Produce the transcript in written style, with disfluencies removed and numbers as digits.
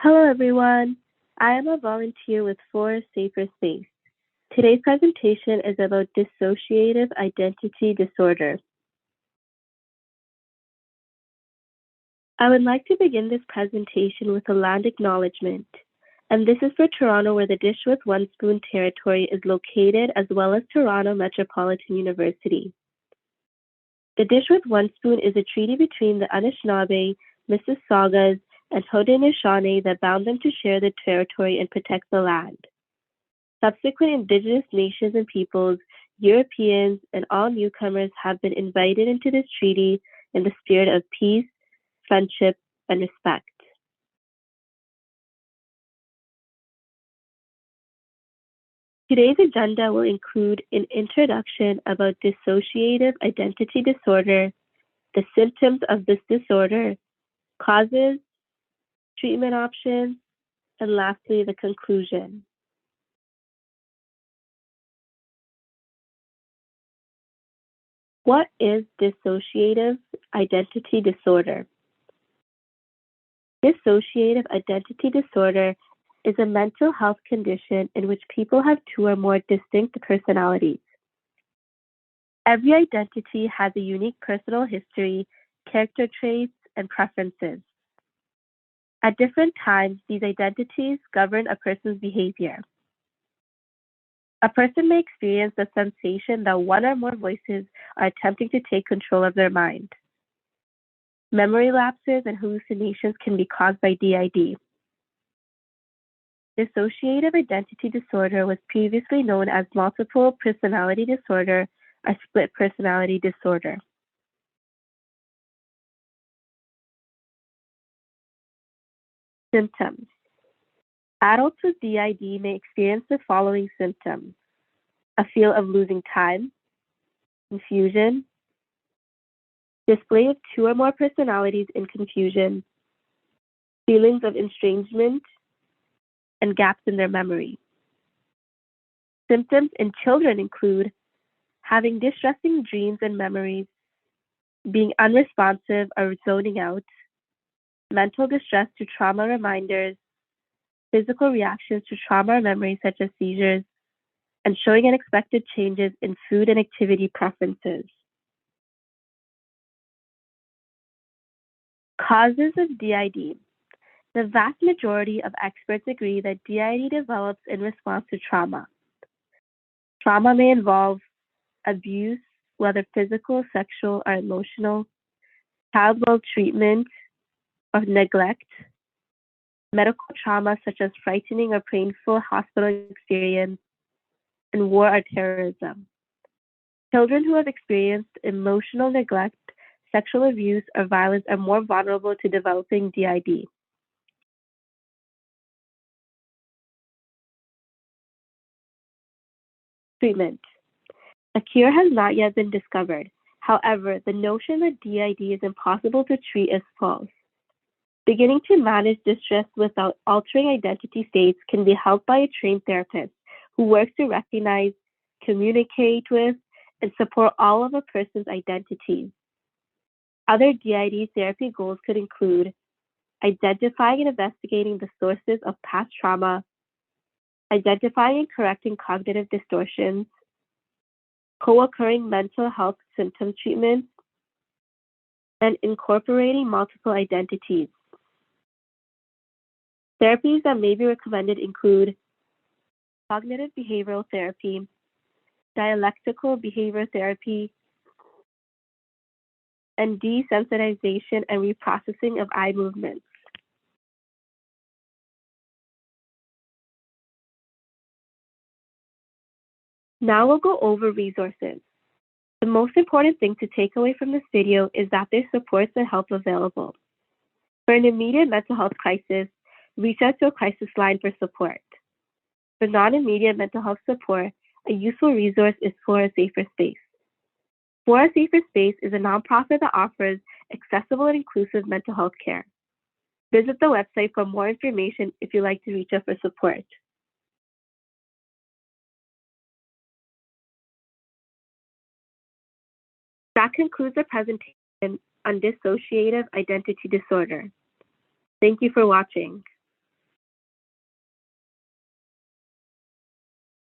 Hello, everyone. I am a volunteer with For a Safer Space. Today's presentation is about dissociative identity disorder. I would like to begin this presentation with a land acknowledgement, and this is for Toronto, where the Dish with One Spoon territory is located, as well as Toronto Metropolitan University. The Dish with One Spoon is a treaty between the Anishinaabe, Mississaugas, and Haudenosaunee that bound them to share the territory and protect the land. Subsequent Indigenous nations and peoples, Europeans, and all newcomers have been invited into this treaty in the spirit of peace, friendship, and respect. Today's agenda will include an introduction about dissociative identity disorder, the symptoms of this disorder, causes, treatment options, and lastly, the conclusion. What is dissociative identity disorder? Dissociative identity disorder is a mental health condition in which people have two or more distinct personalities. Every identity has a unique personal history, character traits, and preferences. At different times, these identities govern a person's behavior. A person may experience the sensation that one or more voices are attempting to take control of their mind. Memory lapses and hallucinations can be caused by DID. Dissociative identity disorder was previously known as multiple personality disorder or split personality disorder. Symptoms. Adults with DID may experience the following symptoms: a feel of losing time, confusion, display of two or more personalities in confusion, feelings of estrangement, and gaps in their memory. Symptoms in children include having distressing dreams and memories, being unresponsive or zoning out, mental distress to trauma reminders, physical reactions to trauma or memories such as seizures, and showing unexpected changes in food and activity preferences. Causes of DID. The vast majority of experts agree that DID develops in response to trauma. Trauma may involve abuse, whether physical, sexual, or emotional, child maltreatment or neglect, medical trauma such as frightening or painful hospital experience, and war or terrorism. Children who have experienced emotional neglect, sexual abuse, or violence are more vulnerable to developing DID. Treatment. A cure has not yet been discovered. However, the notion that DID is impossible to treat is false. Beginning to manage distress without altering identity states can be helped by a trained therapist who works to recognize, communicate with, and support all of a person's identities. Other DID therapy goals could include identifying and investigating the sources of past trauma, identifying and correcting cognitive distortions, co-occurring mental health symptom treatments, and incorporating multiple identities. Therapies that may be recommended include cognitive behavioral therapy, dialectical behavior therapy, and desensitization and reprocessing of eye movements. Now we'll go over resources. The most important thing to take away from this video is that there's supports and help available. For an immediate mental health crisis, reach out to a crisis line for support. For non-immediate mental health support, a useful resource is For a Safer Space. For a Safer Space is a nonprofit that offers accessible and inclusive mental health care. Visit the website for more information if you'd like to reach out for support. That concludes the presentation on dissociative identity disorder. Thank you for watching.